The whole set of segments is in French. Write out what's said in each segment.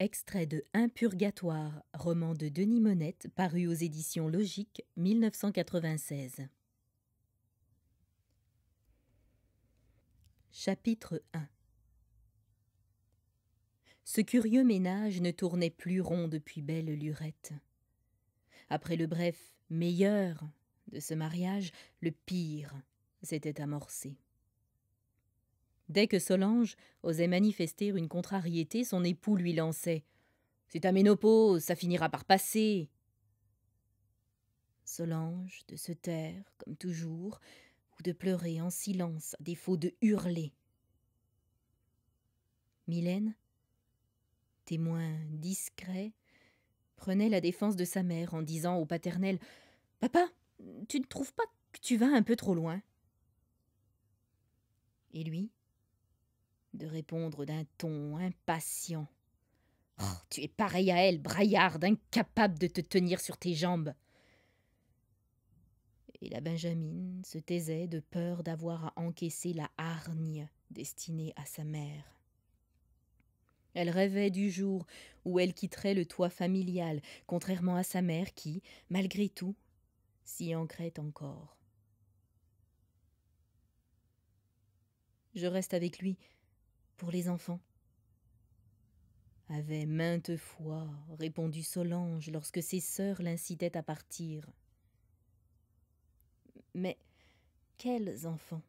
Extrait de Un purgatoire, roman de Denis Monette, paru aux éditions Logique, 1996. Chapitre 1. Ce curieux ménage ne tournait plus rond depuis belle lurette. Après le bref « meilleur » de ce mariage, le pire s'était amorcé. Dès que Solange osait manifester une contrariété, son époux lui lançait « C'est ta ménopause, ça finira par passer !» Solange de se taire, comme toujours, ou de pleurer en silence, à défaut de hurler. Mylène, témoin discret, prenait la défense de sa mère en disant au paternel « Papa, tu ne trouves pas que tu vas un peu trop loin ?» Et lui, de répondre d'un ton impatient « Oh, tu es pareil à elle, braillarde, incapable de te tenir sur tes jambes !» Et la Benjamine se taisait de peur d'avoir à encaisser la hargne destinée à sa mère. Elle rêvait du jour où elle quitterait le toit familial, contrairement à sa mère qui, malgré tout, s'y ancrait encore. « Je reste avec lui pour les enfants », avait maintes fois répondu Solange lorsque ses sœurs l'incitaient à partir. Mais quels enfants ?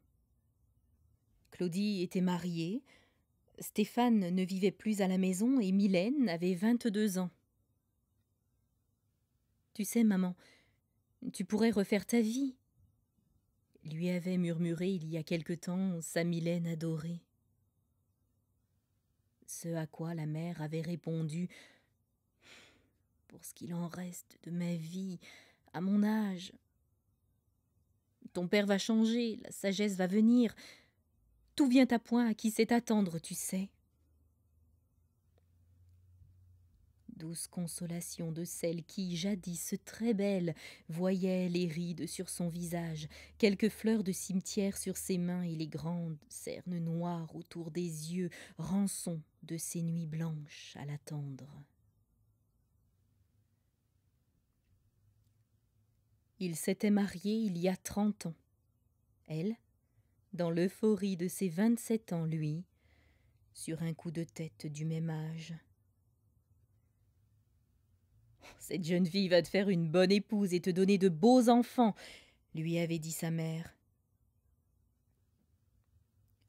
Claudie était mariée, Stéphane ne vivait plus à la maison et Mylène avait 22 ans. « Tu sais, maman, tu pourrais refaire ta vie », lui avait murmuré il y a quelque temps sa Mylène adorée. Ce à quoi la mère avait répondu « Pour ce qu'il en reste de ma vie, à mon âge, ton père va changer, la sagesse va venir, tout vient à point à qui sait attendre, tu sais. » Douce consolation de celle qui, jadis très belle, voyait les rides sur son visage, quelques fleurs de cimetière sur ses mains et les grandes cernes noires autour des yeux, rançon de ses nuits blanches à l'attendre. Il s'était marié il y a 30 ans. Elle, dans l'euphorie de ses 27 ans, lui, sur un coup de tête du même âge. « Cette jeune fille va te faire une bonne épouse et te donner de beaux enfants », lui avait dit sa mère.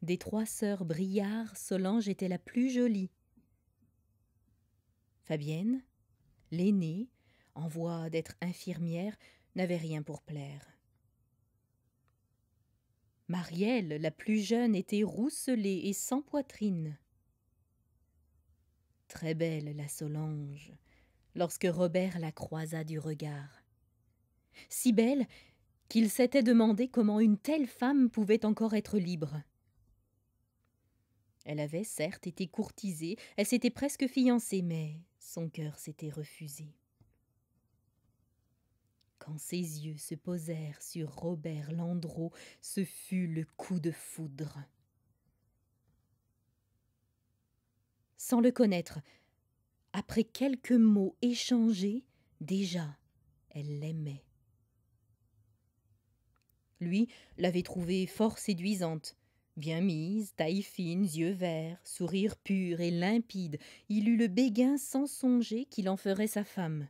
Des 3 sœurs Briard, Solange était la plus jolie. Fabienne, l'aînée, en voie d'être infirmière, n'avait rien pour plaire. Marielle, la plus jeune, était rousselée et sans poitrine. Très belle la Solange, lorsque Robert la croisa du regard. Si belle qu'il s'était demandé comment une telle femme pouvait encore être libre. Elle avait certes été courtisée, elle s'était presque fiancée, mais son cœur s'était refusé. Quand ses yeux se posèrent sur Robert Landreau, ce fut le coup de foudre. Sans le connaître, après quelques mots échangés, déjà, elle l'aimait. Lui l'avait trouvée fort séduisante. Bien mise, taille fine, yeux verts, sourire pur et limpide, il eut le béguin sans songer qu'il en ferait sa femme.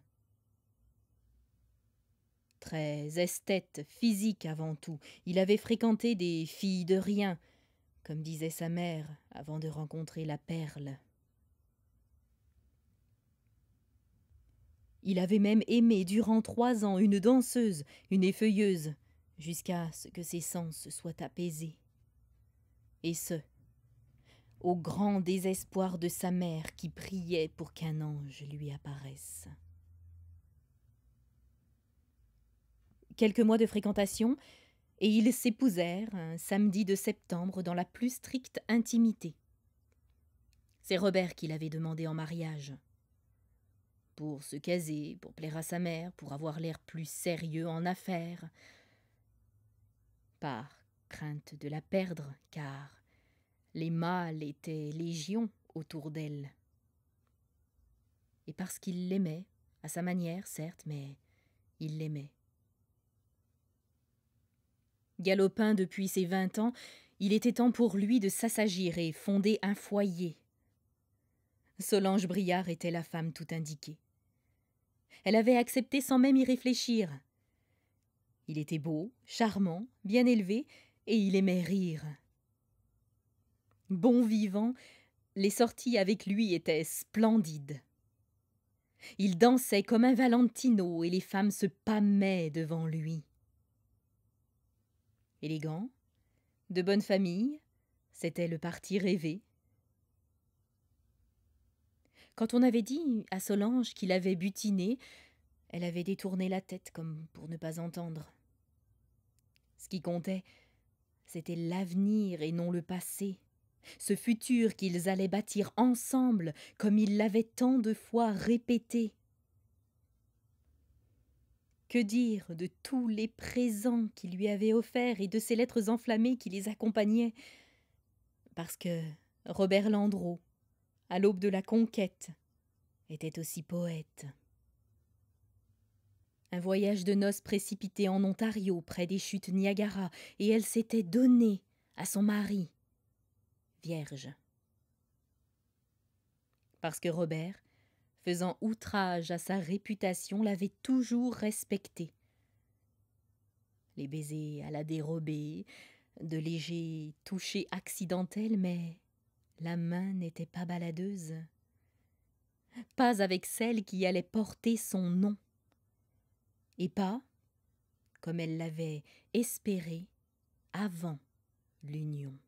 Très esthète, physique avant tout, il avait fréquenté des filles de rien, comme disait sa mère avant de rencontrer la perle. Il avait même aimé durant 3 ans une danseuse, une effeuilleuse, jusqu'à ce que ses sens se soient apaisés. Et ce, au grand désespoir de sa mère qui priait pour qu'un ange lui apparaisse. Quelques mois de fréquentation, et ils s'épousèrent un samedi de septembre dans la plus stricte intimité. C'est Robert qui l'avait demandé en mariage. Pour se caser, pour plaire à sa mère, pour avoir l'air plus sérieux en affaires. Par crainte de la perdre, car les mâles étaient légion autour d'elle. et parce qu'il l'aimait, à sa manière, certes, mais il l'aimait. Galopin depuis ses 20 ans, il était temps pour lui de s'assagir et fonder un foyer. Solange Briard était la femme tout indiquée. Elle avait accepté sans même y réfléchir. Il était beau, charmant, bien élevé, et il aimait rire. Bon vivant, les sorties avec lui étaient splendides. Il dansait comme un Valentino et les femmes se pâmaient devant lui. Élégant, de bonne famille, c'était le parti rêvé. Quand on avait dit à Solange qu'il avait butiné, elle avait détourné la tête comme pour ne pas entendre. Ce qui comptait, c'était l'avenir et non le passé, ce futur qu'ils allaient bâtir ensemble comme ils l'avaient tant de fois répété. Que dire de tous les présents qu'il lui avait offerts et de ces lettres enflammées qui les accompagnaient? Parce que Robert Landreau, à l'aube de la conquête, était aussi poète. Un voyage de noces précipité en Ontario, près des chutes Niagara, et elle s'était donnée à son mari, vierge. Parce que Robert, faisant outrage à sa réputation, l'avait toujours respectée. Les baisers à la dérobée, de légers touchés accidentels, mais la main n'était pas baladeuse. Pas avec celle qui allait porter son nom. Et pas, comme elle l'avait espéré, avant l'union.